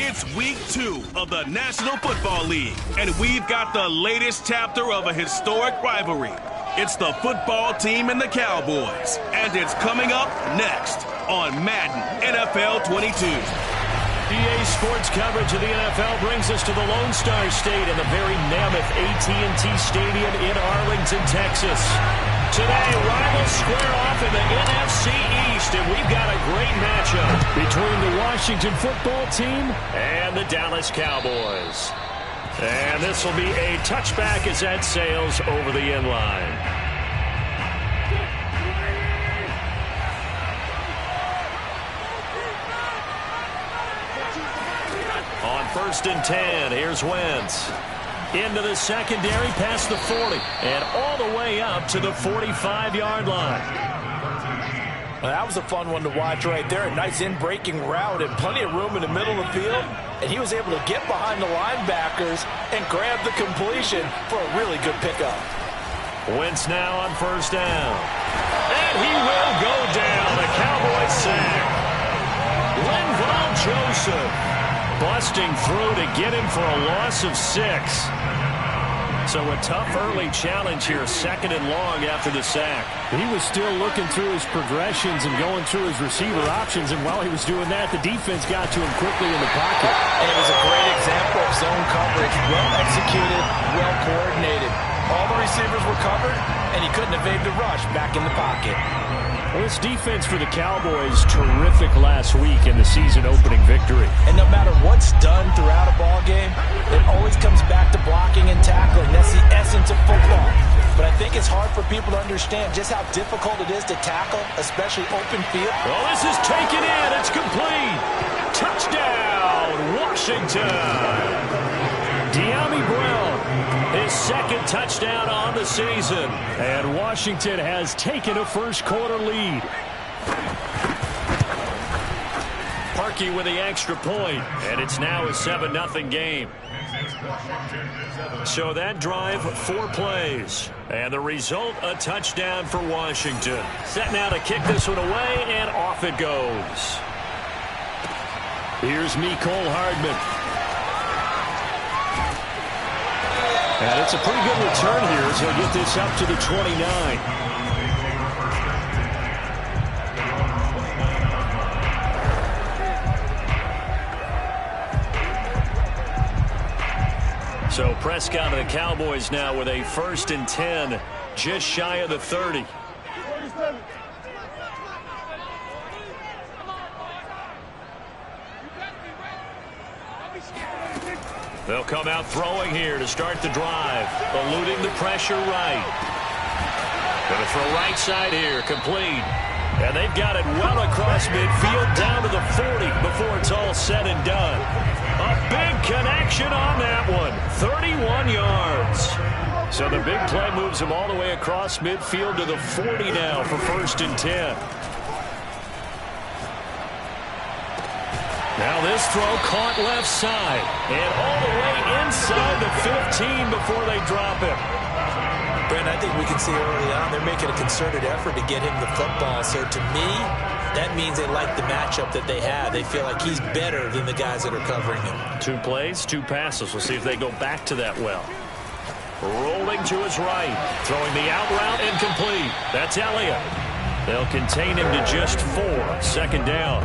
It's week 2 of the National Football League, and we've got the latest chapter of a historic rivalry. It's the football team and the Cowboys, and it's coming up next on Madden NFL 22. EA Sports coverage of the NFL brings us to the Lone Star State and the very mammoth AT&T Stadium in Arlington, Texas. Today, rivals square off in the NFC East, and we've got a great matchup between the Washington football team and the Dallas Cowboys. And this will be a touchback as that sails over the end line. On 1st and 10, here's Wentz. Into the secondary, past the 40, and all the way up to the 45-yard line. Well, that was a fun one to watch right there. A nice in-breaking route and plenty of room in the middle of the field. And he was able to get behind the linebackers and grab the completion for a really good pickup. Wentz now on 1st down. And he will go down. The Cowboys sack. Linval Joseph busting through to get him for a loss of 6. So a tough early challenge here, 2nd and long after the sack. He was still looking through his progressions and going through his receiver options, and while he was doing that, the defense got to him quickly in the pocket. And it was a great example of zone coverage. Well executed, well coordinated. All the receivers were covered, and he couldn't evade the rush back in the pocket. Well, this defense for the Cowboys, terrific last week in the season-opening victory. And no matter what's done throughout a ball game, it always comes back to blocking and tackling. That's the essence of football. But I think it's hard for people to understand just how difficult it is to tackle, especially open field. Well, this is taken in. It's complete. Touchdown, Washington. De'Ami Brown, his 2nd touchdown on the season. And Washington has taken a first-quarter lead. Parkey with the extra point, and it's now a 7-0 game. So that drive, 4 plays. And the result, a touchdown for Washington. Set now to kick this one away, and off it goes. Here's Mecole Hardman. And it's a pretty good return here as he'll get this up to the 29. So Prescott and the Cowboys now with a 1st and 10, just shy of the 30. They'll come out throwing here to start the drive, eluding the pressure right. Going to throw right side here, complete. And they've got it well across midfield down to the 40 before it's all said and done. A big connection on that one, 31 yards. So the big play moves him all the way across midfield to the 40 now for 1st and 10. Now this throw caught left side and all the way inside the 15 before they drop him. Brent, I think we can see early on they're making a concerted effort to get him the football. So to me, that means they like the matchup that they have. They feel like he's better than the guys that are covering him. 2 plays, 2 passes. We'll see if they go back to that well. Rolling to his right, throwing the out route incomplete. That's Elliott. They'll contain him to just 4, 2nd down.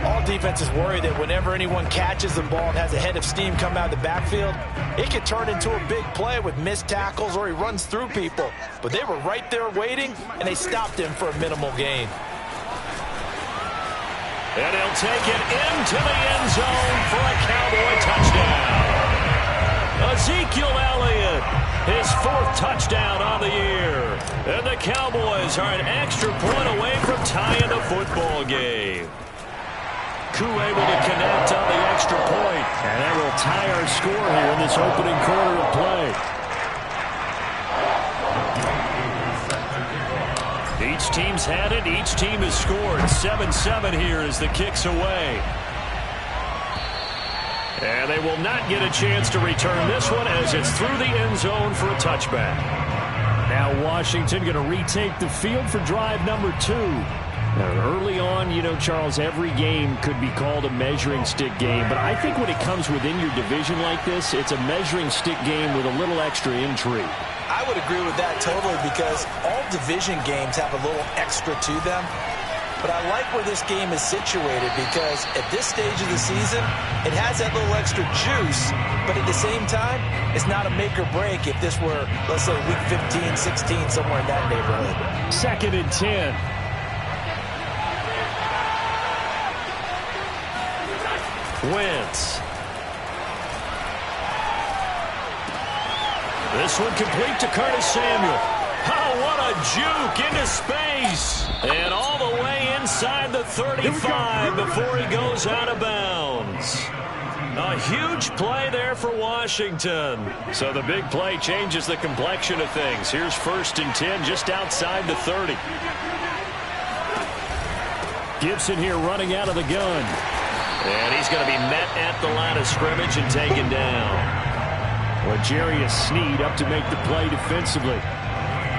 All defenses worry that whenever anyone catches the ball and has a head of steam come out of the backfield, it could turn into a big play with missed tackles or he runs through people. But they were right there waiting, and they stopped him for a minimal gain. And he'll take it into the end zone for a Cowboy touchdown. Ezekiel Elliott, his 4th touchdown on the year. And the Cowboys are an extra point away from tying the football game. Koo able to connect on the extra point. And that will tie our score here in this opening quarter of play. Each team's had it. Each team has scored. 7-7 here as the kick's away. And they will not get a chance to return this one as it's through the end zone for a touchback. Now Washington going to retake the field for drive number 2. Early on, you know, Charles, every game could be called a measuring stick game. But I think when it comes within your division like this, it's a measuring stick game with a little extra intrigue. I would agree with that totally because all division games have a little extra to them. But I like where this game is situated because at this stage of the season, it has that little extra juice, but at the same time, it's not a make or break if this were, let's say, week 15, 16, somewhere in that neighborhood. 2nd and 10. Wentz. This one complete to Curtis Samuel. Oh, what a juke into space. And all the way inside the 35 before he goes out of bounds. A huge play there for Washington. So the big play changes the complexion of things. Here's 1st and 10 just outside the 30. Gibson here running out of the gun. And he's going to be met at the line of scrimmage and taken down. L'Jarius Sneed up to make the play defensively.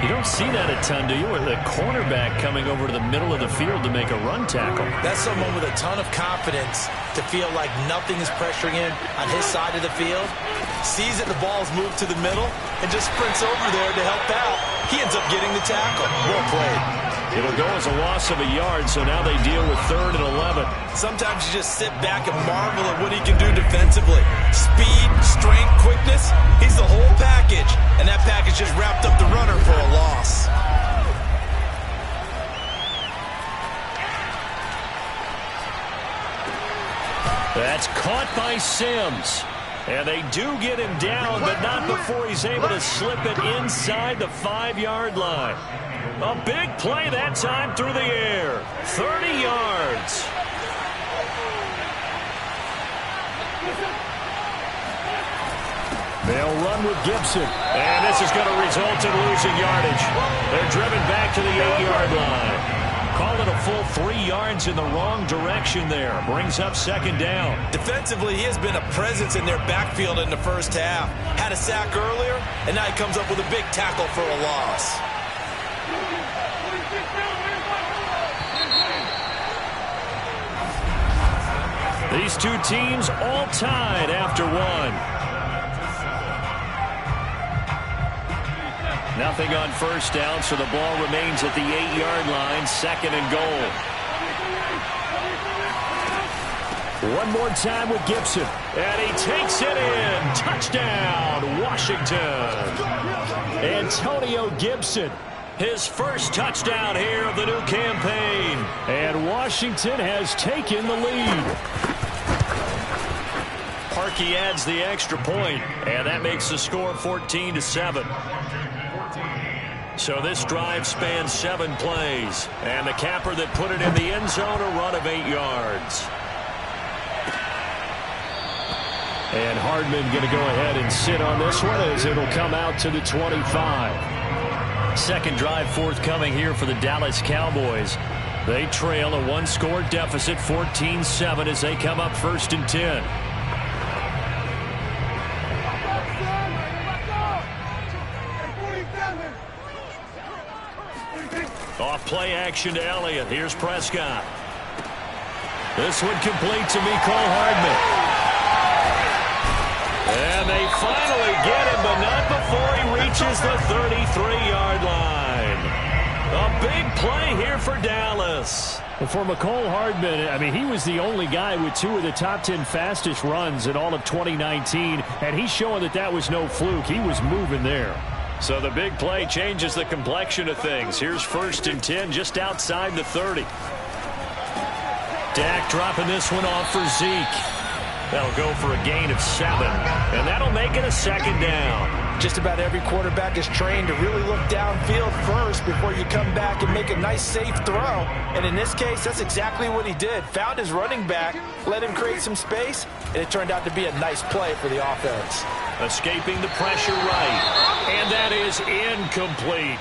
You don't see that a ton, do you? With the cornerback coming over to the middle of the field to make a run tackle. That's someone with a ton of confidence to feel like nothing is pressuring him on his side of the field. Sees that the ball is moved to the middle and just sprints over there to help out. He ends up getting the tackle. Well played. It'll go as a loss of a yard, so now they deal with 3rd and 11. Sometimes you just sit back and marvel at what he can do defensively. Speed, strength, quickness, he's the whole package. And that package just wrapped up the runner for a loss. That's caught by Sims. And they do get him down, but not before he's able to slip it inside the 5-yard line. A big play that time through the air. 30 yards. They'll run with Gibson. And this is going to result in losing yardage. They're driven back to the 8-yard line. Call it a full 3 yards in the wrong direction there. Brings up 2nd down. Defensively, he has been a presence in their backfield in the first half. Had a sack earlier, and now he comes up with a big tackle for a loss. These two teams all tied after one. Nothing on 1st down, so the ball remains at the 8-yard line, 2nd and goal. One more time with Gibson. And he takes it in. Touchdown, Washington. Antonio Gibson. His first touchdown here of the new campaign. And Washington has taken the lead. Parkey adds the extra point, and that makes the score 14-7. So this drive spans 7 plays. And the capper that put it in the end zone, a run of 8 yards. And Hardman going to go ahead and sit on this one as it'll come out to the 25. Second drive forthcoming here for the Dallas Cowboys. They trail a 1-score deficit, 14-7 as they come up 1st and 10. Off play action to Elliott. Here's Prescott. This one complete to Mecole Hardman. And they finally get him, but not before he reaches the 33-yard line. A big play here for Dallas. And for Mecole Hardman, I mean, he was the only guy with 2 of the top 10 fastest runs in all of 2019, and he's showing that that was no fluke. He was moving there. So the big play changes the complexion of things. Here's 1st and 10 just outside the 30. Dak dropping this one off for Zeke. That'll go for a gain of 7, and that'll make it a 2nd down. Just about every quarterback is trained to really look downfield first before you come back and make a nice, safe throw. And in this case, that's exactly what he did. Found his running back, let him create some space, and it turned out to be a nice play for the offense. Escaping the pressure right, and that is incomplete.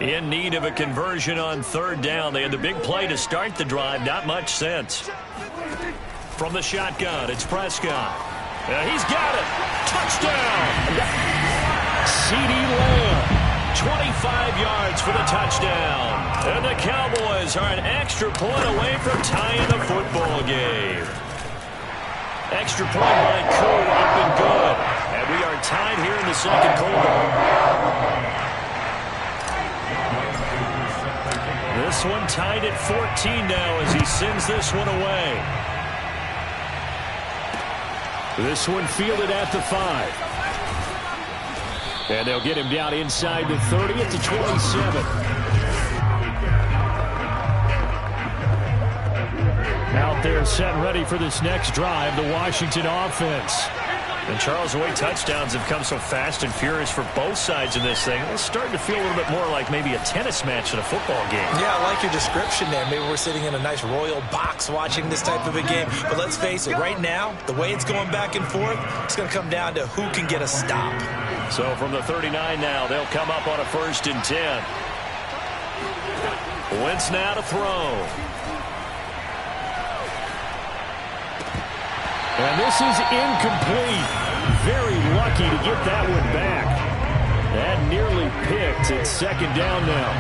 In need of a conversion on 3rd down. They had the big play to start the drive. Not much sense. From the shotgun, it's Prescott. He's got it. Touchdown. CeeDee Lamb. 25 yards for the touchdown. And the Cowboys are an extra point away from tying the football game. Extra point by Koo, up and good. And we are tied here in the second quarter. This one tied at 14 now as he sends this one away. This one fielded at the 5. And they'll get him down inside the 30 at the 27. Out there set and ready for this next drive, the Washington offense. And Charles, the way touchdowns have come so fast and furious for both sides of this thing, it's starting to feel a little bit more like maybe a tennis match in a football game. Yeah, I like your description there. Maybe we're sitting in a nice royal box watching this type of a game. But let's face it, right now, the way it's going back and forth, it's going to come down to who can get a stop. So from the 39 now, they'll come up on a 1st and 10. Wentz now to throw. And this is incomplete. Very lucky to get that one back. That nearly picked. It's 2nd down now.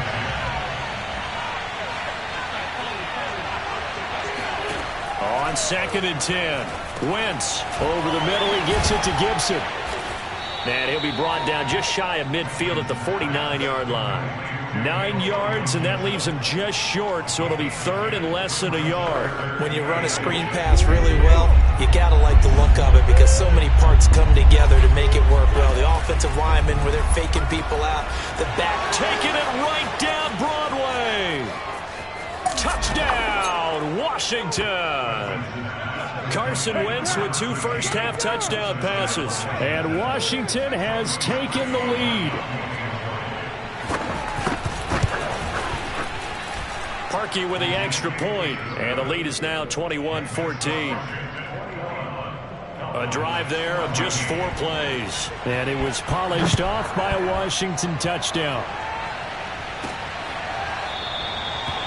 On 2nd and 10. Wentz over the middle. He gets it to Gibson. And he'll be brought down just shy of midfield at the 49-yard line. 9 yards, and that leaves him just short, so it'll be 3rd and less than a yard. When you run a screen pass really well, you got to like the look of it because so many parts come together to make it work well. The offensive linemen, where they're faking people out. The back taking it right down Broadway. Touchdown, Washington. Carson Wentz with 2 first-half touchdown passes. And Washington has taken the lead. Parkey with the extra point, and the lead is now 21-14. A drive there of just 4 plays. And it was polished off by a Washington touchdown.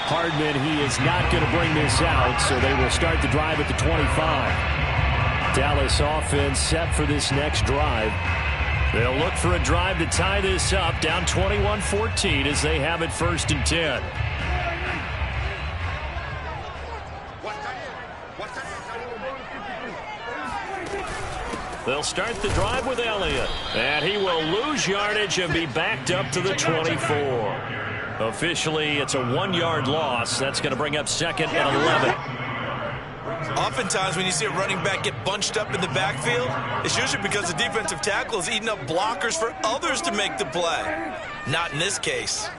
Hardman, he is not going to bring this out, so they will start the drive at the 25. Dallas offense set for this next drive. They'll look for a drive to tie this up, down 21-14 as they have it 1st and 10. They'll start the drive with Elliott, and he will lose yardage and be backed up to the 24. Officially, it's a 1-yard loss. That's going to bring up 2nd and 11. Oftentimes, when you see a running back get bunched up in the backfield, it's usually because the defensive tackle is eating up blockers for others to make the play. Not in this case.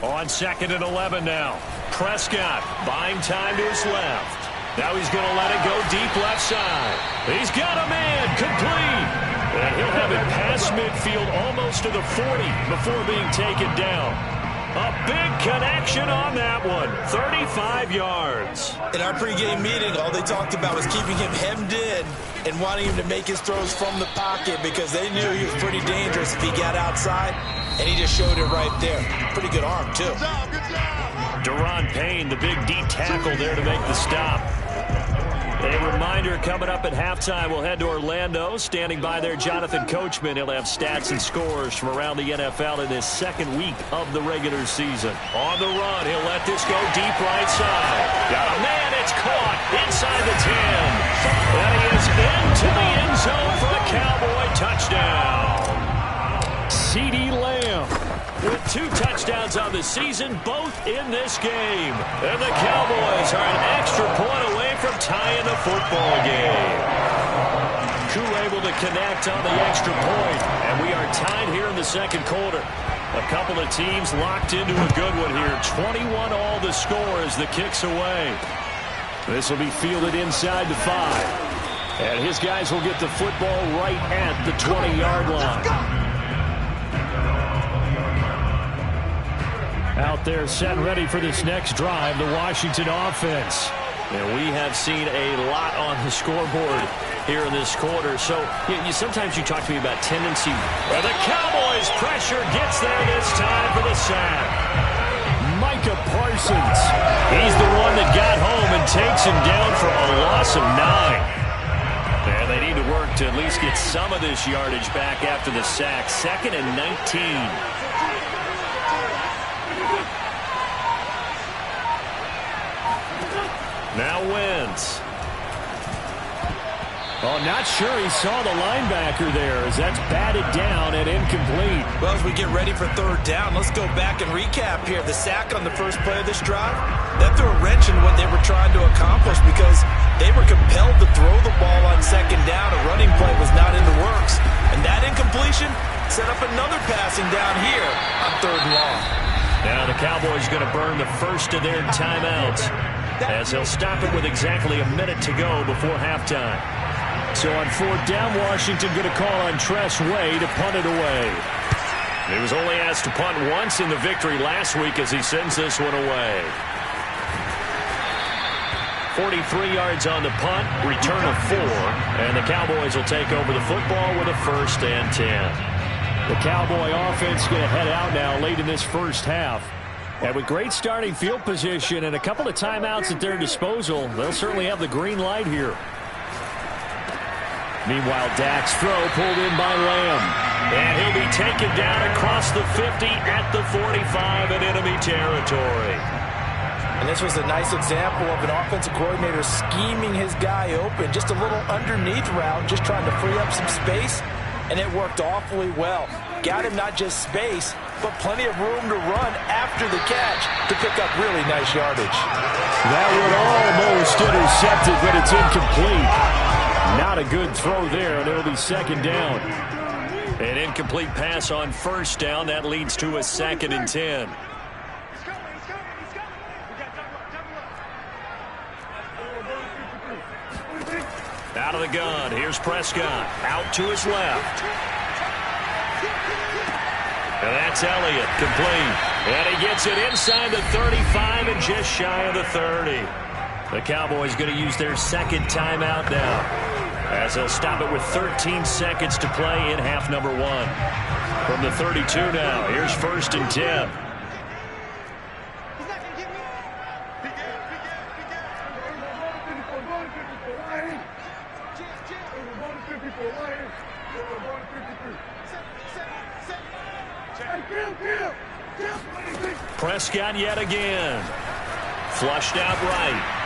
On 2nd and 11 now. Prescott buying time to his left. Now he's going to let it go deep left side. He's got a man complete. And he'll have it past midfield almost to the 40 before being taken down. A big connection on that one. 35 yards. In our pregame meeting, all they talked about was keeping him hemmed in and wanting him to make his throws from the pocket because they knew he was pretty dangerous if he got outside, and he just showed it right there. Pretty good arm, too. Daron Payne, the big D tackle there to make the stop. A reminder coming up at halftime, we'll head to Orlando. Standing by there, Jonathan Coachman. He'll have stats and scores from around the NFL in his 2nd week of the regular season. On the run, he'll let this go deep right side. Got a man, it's caught inside the 10. And he is into the end zone for a Cowboy touchdown. CeeDee Lamb with 2 touchdowns on the season, both in this game. And the Cowboys are an extra point away from tying the football game. Koo able to connect on the extra point, and we are tied here in the 2nd quarter. A couple of teams locked into a good one here. 21 all the score as the kick's away. This will be fielded inside the 5. And his guys will get the football right at the 20-yard line. Out there set and ready for this next drive, the Washington offense. And we have seen a lot on the scoreboard here in this quarter. So sometimes you talk to me about tendency. Well, the Cowboys pressure gets there this time for the sack. Micah Parsons. He's the one that got home and takes him down for a loss of 9. And they need to look to at least get some of this yardage back after the sack. 2nd and 19. Now Wentz. Oh, not sure he saw the linebacker there as that's batted down and incomplete. Well, as we get ready for 3rd down, let's go back and recap here. The sack on the first play of this drive, that threw a wrench in what they were trying to accomplish because they were compelled to throw the ball on 2nd down. A running play was not in the works. And that incompletion set up another passing down here on 3rd and long. Now the Cowboys going to burn the first of their timeouts as they'll stop it with exactly a minute to go before halftime. So on 4th down, Washington going to call on Tress Way to punt it away. He was only asked to punt once in the victory last week as he sends this one away. 43 yards on the punt, return of 4, and the Cowboys will take over the football with a 1st and 10. The Cowboy offense going to head out now late in this first half. And with great starting field position and a couple of timeouts at their disposal, they'll certainly have the green light here. Meanwhile, Dak's throw pulled in by Lamb. And he'll be taken down across the 50 at the 45 in enemy territory. And this was a nice example of an offensive coordinator scheming his guy open. Just a little underneath route, just trying to free up some space. And it worked awfully well. Got him not just space, but plenty of room to run after the catch to pick up really nice yardage. That would almost intercept it, but it's incomplete. Not a good throw there, and it'll be 2nd down. An incomplete pass on 1st down. That leads to a 2nd and 10. Out of the gun. Here's Prescott. Out to his left. And that's Elliott. Complete. And he gets it inside the 35 and just shy of the 30. The Cowboys going to use their 2nd timeout now, as they'll stop it with 13 seconds to play in half number 1. From the 32 now, here's 1st and 10. Prescott yet again. Flushed out right.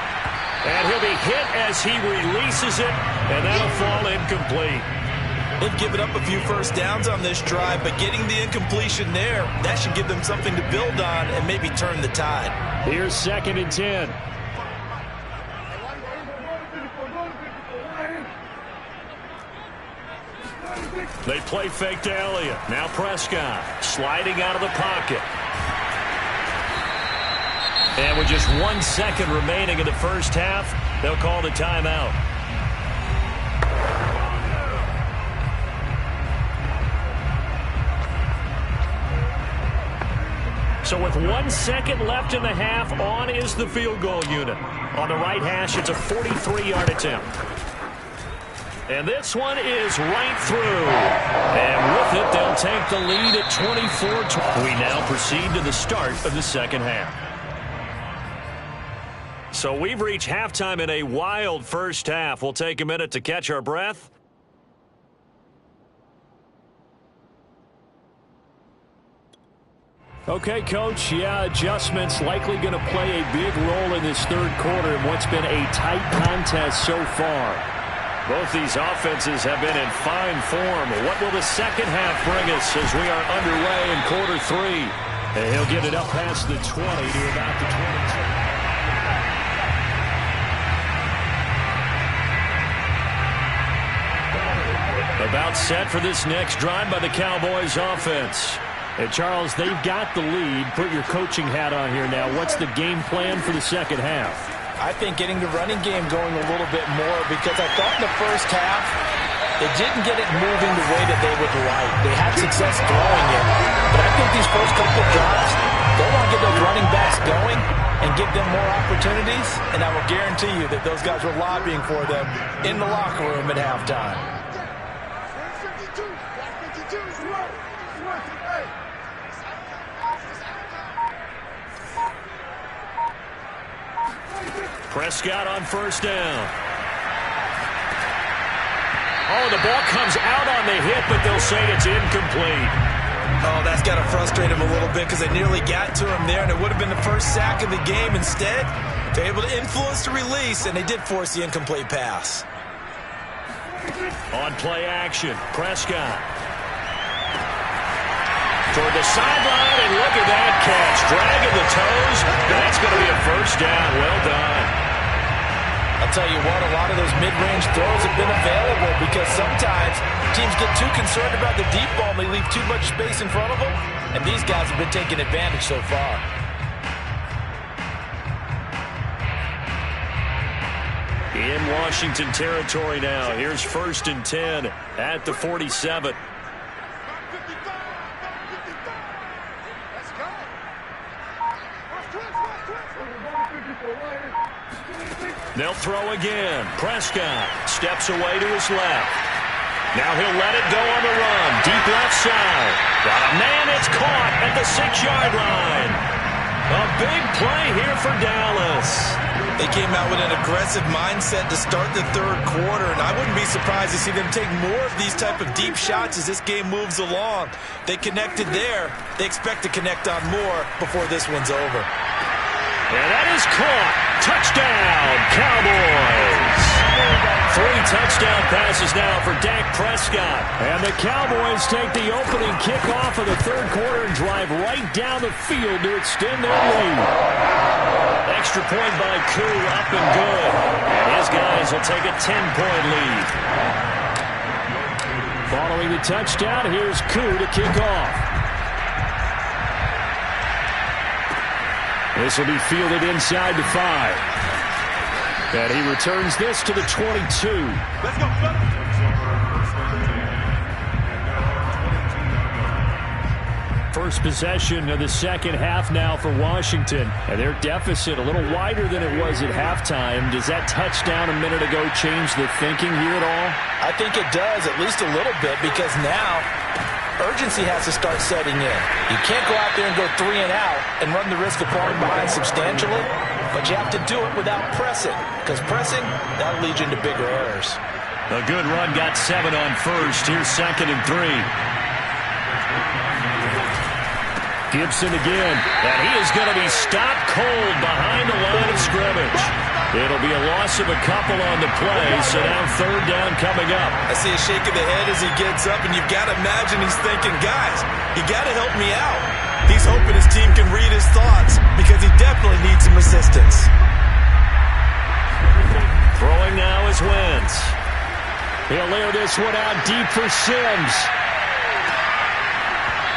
And he'll be hit as he releases it, and that'll fall incomplete. They've given up a few 1st downs on this drive, but getting the incompletion there, that should give them something to build on and maybe turn the tide. Here's 2nd and 10. They play fake to Elliott. Now Prescott sliding out of the pocket. And with just 1 second remaining in the first half, they'll call the timeout. So with 1 second left in the half, on is the field goal unit. On the right hash, it's a 43-yard attempt. And this one is right through. And with it, they'll take the lead at 24-20. We now proceed to the start of the second half. So we've reached halftime in a wild first half. We'll take a minute to catch our breath. Okay, Coach, adjustments likely going to play a big role in this 3rd quarter in what's been a tight contest so far. Both these offenses have been in fine form. What will the second half bring us as we are underway in quarter 3? And he'll get it up past the 20 to about the 22. About set for this next drive by the Cowboys offense. And Charles, they've got the lead. Put your coaching hat on here now. What's the game plan for the second half? I think getting the running game going a little bit more, because I thought in the first half they didn't get it moving the way that they would like. They had success throwing it, but I think these first couple of drives, they want to get those running backs going and give them more opportunities, and I will guarantee you that those guys were lobbying for them in the locker room at halftime. Prescott on 1st down. Oh, the ball comes out on the hit, but they'll say it's incomplete. Oh, that's got to frustrate him a little bit because they nearly got to him there, and it would have been the first sack of the game. Instead, they're able to influence the release, and they did force the incomplete pass. On play action, Prescott. Toward the sideline, and look at that catch. Dragging the toes. That's going to be a first down. Well done. I'll tell you what, a lot of those mid-range throws have been available because sometimes teams get too concerned about the deep ball and they leave too much space in front of them, and these guys have been taking advantage so far. In Washington territory now. Here's 1st and 10 at the 47. They'll throw again. Prescott steps away to his left. Now he'll let it go on the run. Deep left side. Got a man. It's caught at the 6-yard line. A big play here for Dallas. They came out with an aggressive mindset to start the third quarter, and I wouldn't be surprised to see them take more of these type of deep shots as this game moves along. They connected there. They expect to connect on more before this one's over. And that is caught. Touchdown, Cowboys. 3 touchdown passes now for Dak Prescott. And the Cowboys take the opening kickoff of the third quarter and drive right down the field to extend their lead. Extra point by Koo, up and good. And his guys will take a 10-point lead. Following the touchdown, here's Koo to kick off. This will be fielded inside the 5. And he returns this to the 22. Let's go. First possession of the second half now for Washington. And their deficit a little wider than it was at halftime. Does that touchdown a minute ago change the thinking here at all? I think it does, at least a little bit, because now urgency has to start setting in. You can't go out there and go 3 and out and run the risk of falling behind substantially, but you have to do it without pressing, because pressing, that'll lead you into bigger errors. A good run, got 7 on first. Here's 2nd and 3. Gibson again. And he is going to be stopped cold behind the line of scrimmage. It'll be a loss of a couple on the play, so now 3rd down coming up. I see a shake of the head as he gets up, and you've got to imagine he's thinking, guys, you got to help me out. He's hoping his team can read his thoughts because he definitely needs some assistance. Throwing now is Wentz. He'll layer this one out deep for Sims.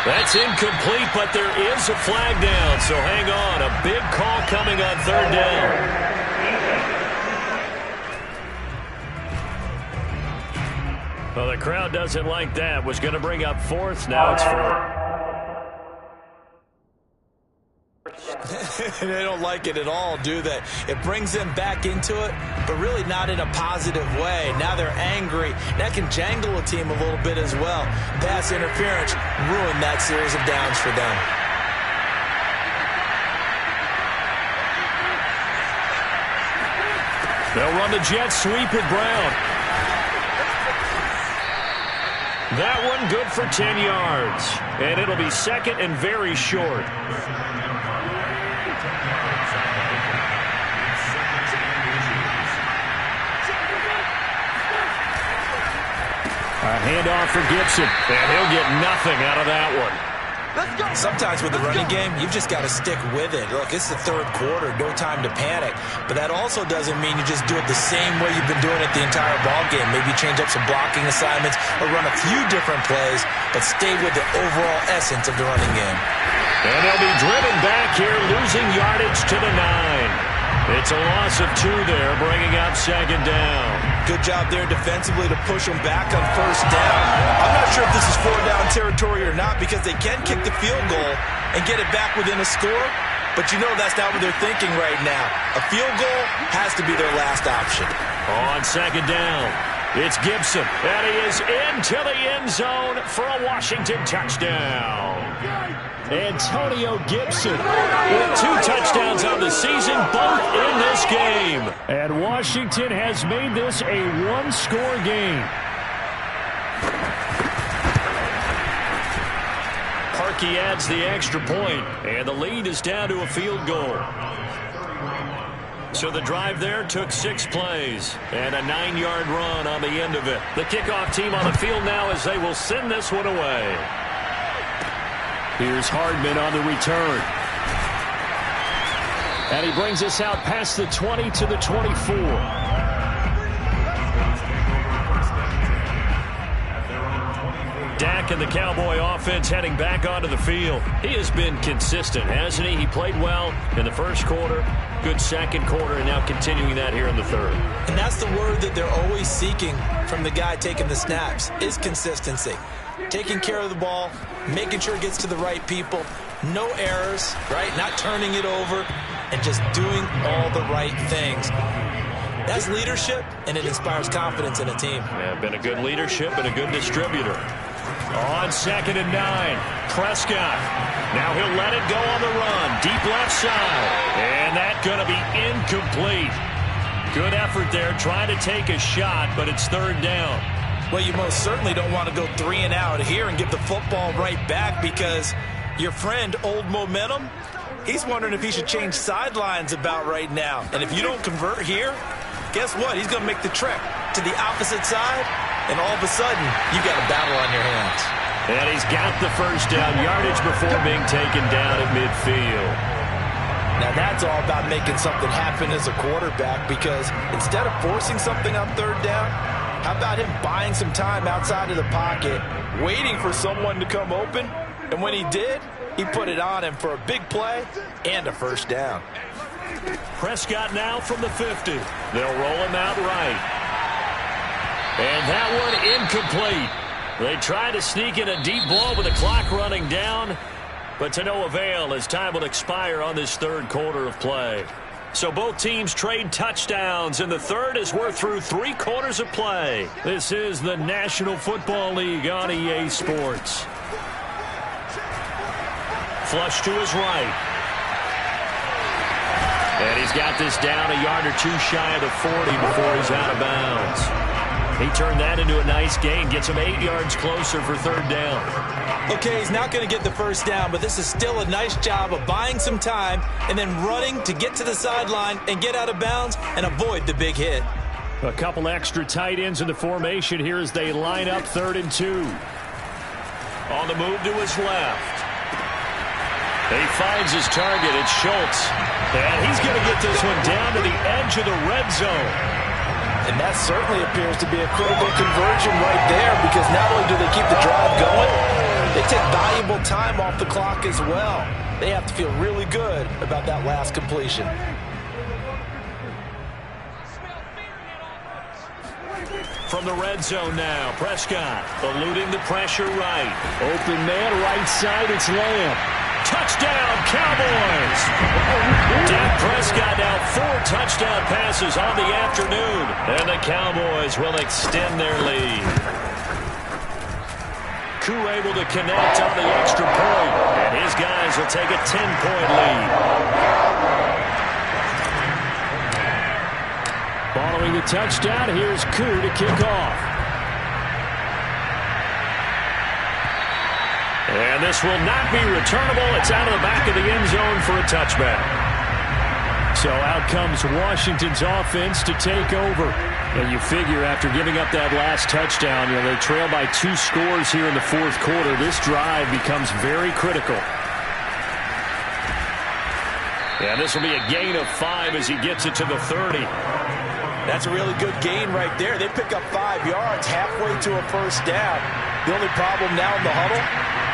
That's incomplete, but there is a flag down, so hang on. A big call coming on 3rd down. Well, the crowd doesn't like that. Was going to bring up 4th. Now it's 4th. They don't like it at all, do they? It brings them back into it, but really not in a positive way. Now they're angry. That can jangle a team a little bit as well. Pass interference ruined that series of downs for them. They'll run the jet sweep with Brown. That one good for 10 yards. And it'll be 2nd and very short. A handoff for Gibson. And he'll get nothing out of that one. Sometimes with the running game, you've just got to stick with it. Look, it's the third quarter, no time to panic. But that also doesn't mean you just do it the same way you've been doing it the entire ball game. Maybe change up some blocking assignments or run a few different plays, but stay with the overall essence of the running game. And they'll be driven back here, losing yardage to the 9. It's a loss of 2 there, bringing up 2nd down. Good job there defensively to push them back on 1st down. I'm not sure if this is 4-down territory or not because they can kick the field goal and get it back within a score, but you know that's not what they're thinking right now. A field goal has to be their last option. On 2nd down, it's Gibson, and he is into the end zone for a Washington touchdown. Antonio Gibson with 2 touchdowns on the season, both in this game. And Washington has made this a 1-score game. Trubisky adds the extra point, and the lead is down to a field goal. So the drive there took 6 plays and a 9-yard run on the end of it. The kickoff team on the field now as they will send this one away. Here's Hardman on the return. And he brings us out past the 20 to the 24. Dak and the Cowboy offense heading back onto the field. He has been consistent, hasn't he? He played well in the first quarter, good second quarter, and now continuing that here in the third. And that's the word that they're always seeking from the guy taking the snaps, is consistency. Taking care of the ball, making sure it gets to the right people, no errors, right? Not turning it over, and just doing all the right things. That's leadership, and it inspires confidence in a team. Yeah, been a good leadership and a good distributor. On 2nd and 9, Prescott. Now he'll let it go on the run. Deep left side. And that's going to be incomplete. Good effort there, trying to take a shot, but it's 3rd down. Well, you most certainly don't want to go 3 and out here and give the football right back, because your friend, Old Momentum, he's wondering if he should change sidelines about right now. And if you don't convert here, guess what? He's going to make the trek to the opposite side, and all of a sudden, you got a battle on your hands. And he's got the first down yardage before being taken down at midfield. Now, that's all about making something happen as a quarterback, because instead of forcing something on 3rd down, how about him buying some time outside of the pocket, waiting for someone to come open, and when he did, he put it on him for a big play and a first down. Prescott now from the 50. They'll roll him out right. And that one incomplete. They try to sneak in a deep ball with the clock running down, but to no avail as time will expire on this 3rd quarter of play. So both teams trade touchdowns, and the third as we're through 3 quarters of play. This is the National Football League on EA Sports. Flush to his right. And he's got this down a yard or 2 shy of the 40 before he's out of bounds. He turned that into a nice gain, gets him 8 yards closer for 3rd down. Okay, he's not going to get the first down, but this is still a nice job of buying some time and then running to get to the sideline and get out of bounds and avoid the big hit. A couple extra tight ends in the formation here as they line up 3rd and 2. On the move to his left. He finds his target. It's Schultz. And he's going to get this one down to the edge of the red zone. And that certainly appears to be a critical conversion right there, because not only do they keep the drive going, they take valuable time off the clock as well. They have to feel really good about that last completion. From the red zone now, Prescott eluding the pressure right. Open man right side, it's Lamb. Touchdown, Cowboys! Dak Prescott now 4 touchdown passes on the afternoon, and the Cowboys will extend their lead. Koo able to connect on the extra point, and his guys will take a 10-point lead. Following the touchdown, here's Koo to kick off. And this will not be returnable. It's out of the back of the end zone for a touchback. So out comes Washington's offense to take over. And you figure after giving up that last touchdown, they trail by 2 scores here in the 4th quarter. This drive becomes very critical. Yeah, this will be a gain of 5 as he gets it to the 30. That's a really good gain right there. They pick up 5 yards halfway to a first down. The only problem now in the huddle,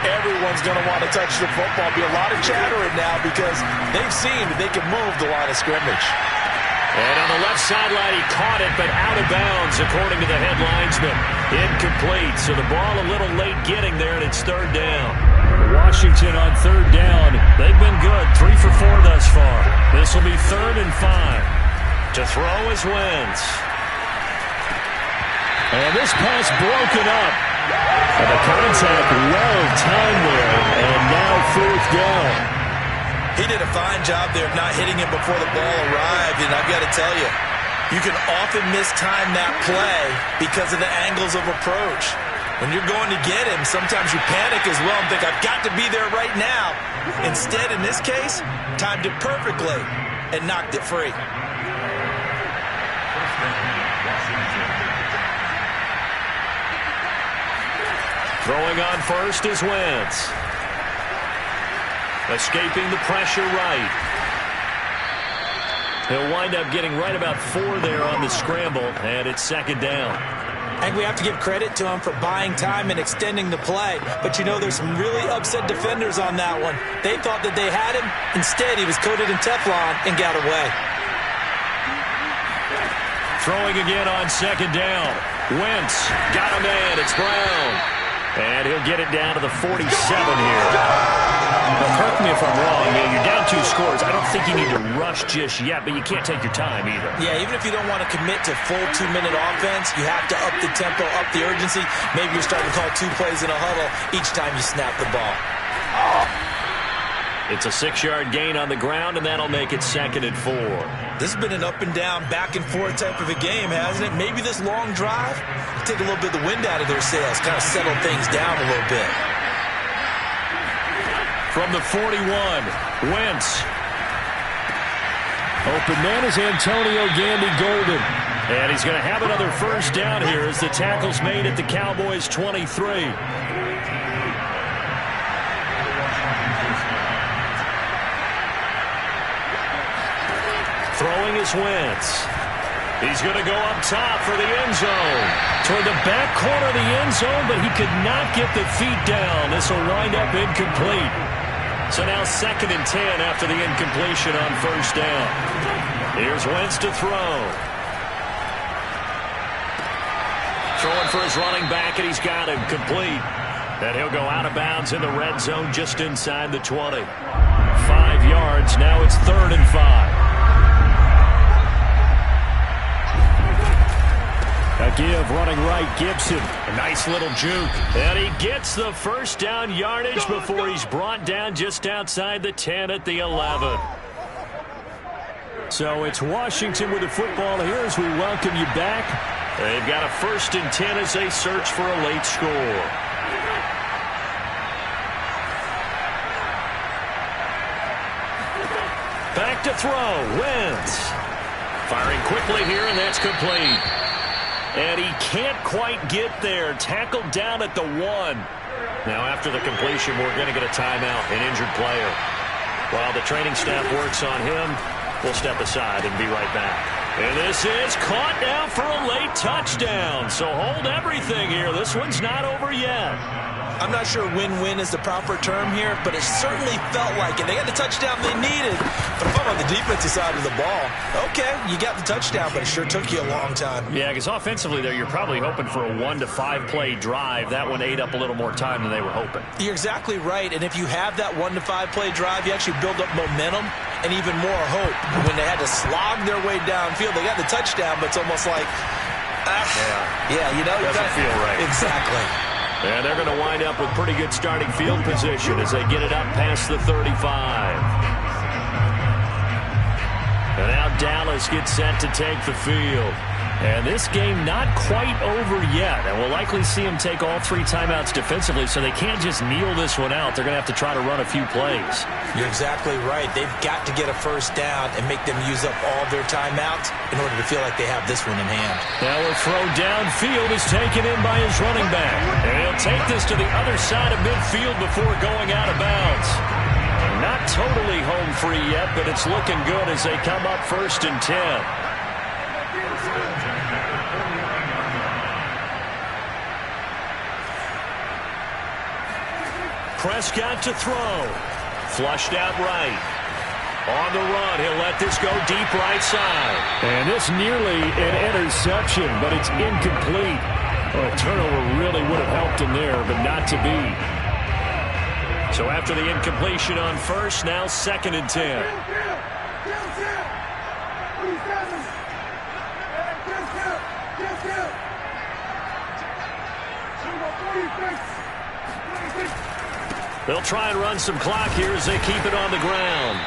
everyone's going to want to touch the football. Be a lot of chattering now because they've seen that they can move the line of scrimmage. And on the left sideline, he caught it, but out of bounds, according to the head linesman. Incomplete, so the ball a little late getting there, and it's 3rd down. Washington on 3rd down. They've been good, 3 for 4 thus far. This will be 3rd and 5. To throw is Wentz. And this pass broken up. And the contact well timed there, and now 4th down. He did a fine job there of not hitting him before the ball arrived, and I've got to tell you, you can often mistime that play because of the angles of approach. When you're going to get him, sometimes you panic as well and think, I've got to be there right now. Instead, in this case, timed it perfectly and knocked it free. Throwing on first is Wentz. Escaping the pressure right. He'll wind up getting right about 4 there on the scramble, and it's second down. I think we have to give credit to him for buying time and extending the play. But, you know, there's some really upset defenders on that one. They thought that they had him. Instead, he was coated in Teflon and got away. Throwing again on second down. Wentz got a man. It's Brown. And he'll get it down to the 47 here. Well, correct me if I'm wrong. You're down 2 scores. I don't think you need to rush just yet, but you can't take your time either. Yeah, even if you don't want to commit to full 2-minute offense, you have to up the tempo, up the urgency. Maybe you're starting to call 2 plays in a huddle each time you snap the ball. It's a 6-yard gain on the ground, and that'll make it second and 4. This has been an up-and-down, back-and-forth type of a game, hasn't it? Maybe this long drive will take a little bit of the wind out of their sails, kind of settle things down a little bit. From the 41, Wentz. Open man is Antonio Gandy-Golden. And he's going to have another first down here as the tackle's made at the Cowboys' 23. Throwing is Wentz. He's going to go up top for the end zone. Toward the back corner of the end zone, but he could not get the feet down. This will wind up incomplete. So now second and 10 after the incompletion on first down. Here's Wentz to throw. Throwing for his running back, and he's got him complete. And he'll go out of bounds in the red zone just inside the 20. 5 yards. Now it's 3rd and 5. A give running right, Gibson. A nice little juke. And he gets the first down yardage before he's brought down just outside the 10 at the 11. So it's Washington with the football here as we welcome you back. They've got a 1st and 10 as they search for a late score. Back to throw, Wentz. Firing quickly here, and that's complete. And he can't quite get there. Tackled down at the 1. Now after the completion, we're going to get a timeout, an injured player. While the training staff works on him, we'll step aside and be right back. And this is caught now for a late touchdown. So hold everything here. This one's not over yet. I'm not sure win-win is the proper term here, but it certainly felt like it. They got the touchdown they needed. But if I'm on the defensive side of the ball, okay, you got the touchdown, but it sure took you a long time. Yeah, because offensively there, you're probably hoping for a 1 to 5 play drive. That one ate up a little more time than they were hoping. You're exactly right, and if you have that 1 to 5 play drive, you actually build up momentum and even more hope. When they had to slog their way downfield, they got the touchdown, but it's almost like, you know, doesn't feel right. Exactly. And they're going to wind up with pretty good starting field position as they get it up past the 35. And now Dallas gets set to take the field. And this game not quite over yet. And we'll likely see them take all 3 timeouts defensively, so they can't just kneel this one out. They're going to have to try to run a few plays. You're exactly right. They've got to get a first down and make them use up all their timeouts in order to feel like they have this one in hand. Now a throw downfield is taken in by his running back. And he'll take this to the other side of midfield before going out of bounds. Not totally home free yet, but it's looking good as they come up 1st and 10. Prescott to throw. Flushed out right. On the run, he'll let this go deep right side. And this nearly an interception, but it's incomplete. Well, a turnover really would have helped him there, but not to be. So after the incompletion on first, now 2nd and 10. They'll try and run some clock here as they keep it on the ground.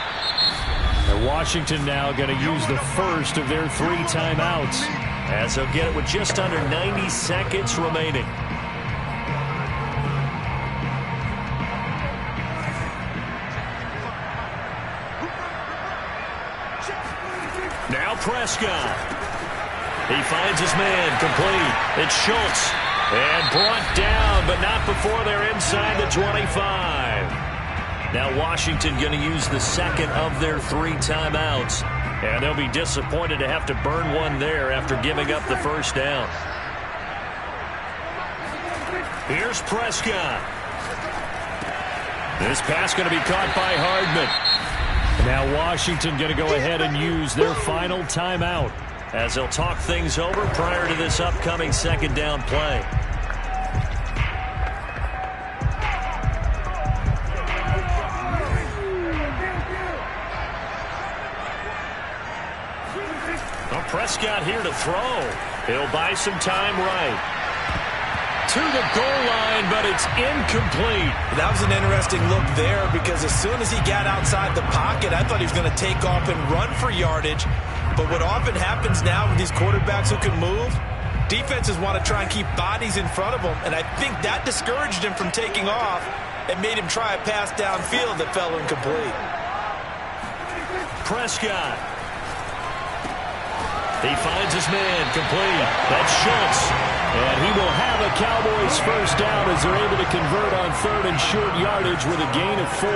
And Washington now going to use the first of their 3 timeouts, as they'll get it with just under 90 seconds remaining. Now Prescott. He finds his man, complete. It's Schultz. And brought down, but not before they're inside the 25. Now Washington going to use the second of their 3 timeouts. And they'll be disappointed to have to burn one there after giving up the first down. Here's Prescott. This pass going to be caught by Hardman. Now Washington going to go ahead and use their final timeout as they'll talk things over prior to this upcoming second down play. Well, Prescott here to throw. He'll buy some time right. To the goal line, but it's incomplete. That was an interesting look there because as soon as he got outside the pocket, I thought he was going to take off and run for yardage. But what often happens now with these quarterbacks who can move, defenses want to try and keep bodies in front of them, and I think that discouraged him from taking off and made him try a pass downfield that fell incomplete. Prescott. He finds his man, complete. That's Schultz. And he will have a Cowboys first down as they're able to convert on 3rd and short yardage with a gain of 4.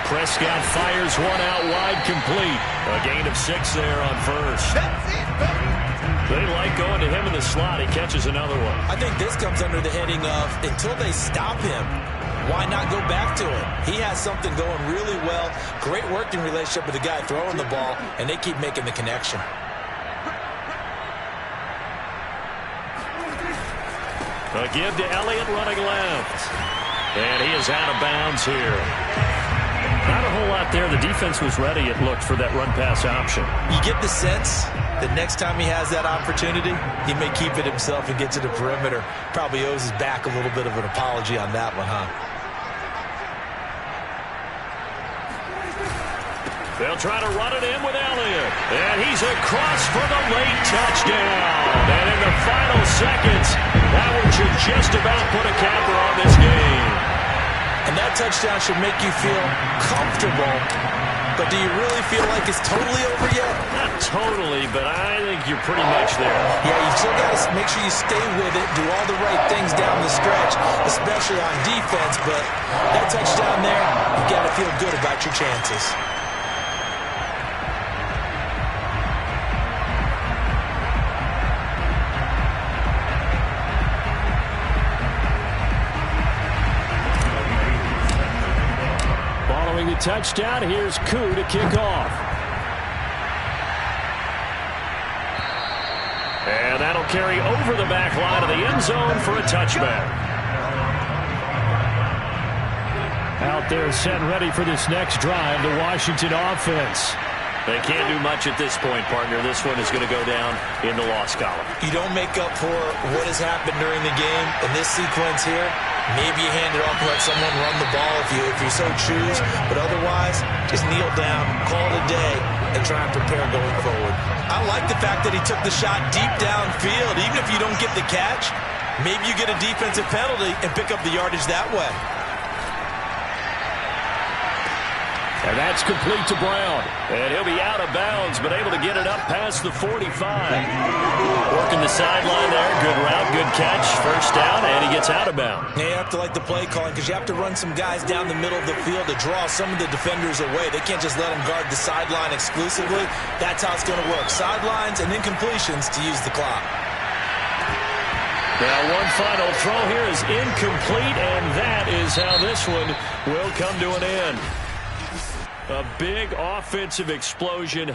Prescott fires one out wide, complete. A gain of 6 there on first. They like going to him in the slot. He catches another one. I think this comes under the heading of until they stop him, why not go back to it? He has something going really well. Great working relationship with the guy throwing the ball, and they keep making the connection. A give to Elliott running left. And he is out of bounds here. Not a whole lot there. The defense was ready, it looked, for that run-pass option. You get the sense that next time he has that opportunity, he may keep it himself and get to the perimeter. Probably owes his back a little bit of an apology on that one, huh? They'll try to run it in with Elliott. And he's across for the late touchdown. And in the final seconds, that one should just about put a capper on this game. And that touchdown should make you feel comfortable. But do you really feel like it's totally over yet? Not totally, but I think you're pretty much there. Yeah, you still got to make sure you stay with it, do all the right things down the stretch, especially on defense. But that touchdown there, you've got to feel good about your chances. the touchdown. Here's Koo to kick off. And that'll carry over the back line of the end zone for a touchback. Out there set ready for this next drive, the Washington offense. They can't do much at this point, partner. This one is going to go down in the loss column. You don't make up for what has happened during the game. In this sequence here, maybe you hand it off and let someone run the ball if you so choose. But otherwise, just kneel down, call it a day, and try and prepare going forward. I like the fact that he took the shot deep downfield. Even if you don't get the catch, maybe you get a defensive penalty and pick up the yardage that way. And that's complete to Brown. And he'll be out of bounds, but able to get it up past the 45. Working the sideline there. Good route, good catch. First down, and he gets out of bounds. Yeah, you have to like the play calling because you have to run some guys down the middle of the field to draw some of the defenders away. They can't just let them guard the sideline exclusively. That's how it's going to work. Sidelines and incompletions to use the clock. Now one final throw here is incomplete, and that is how this one will come to an end. A big offensive explosion.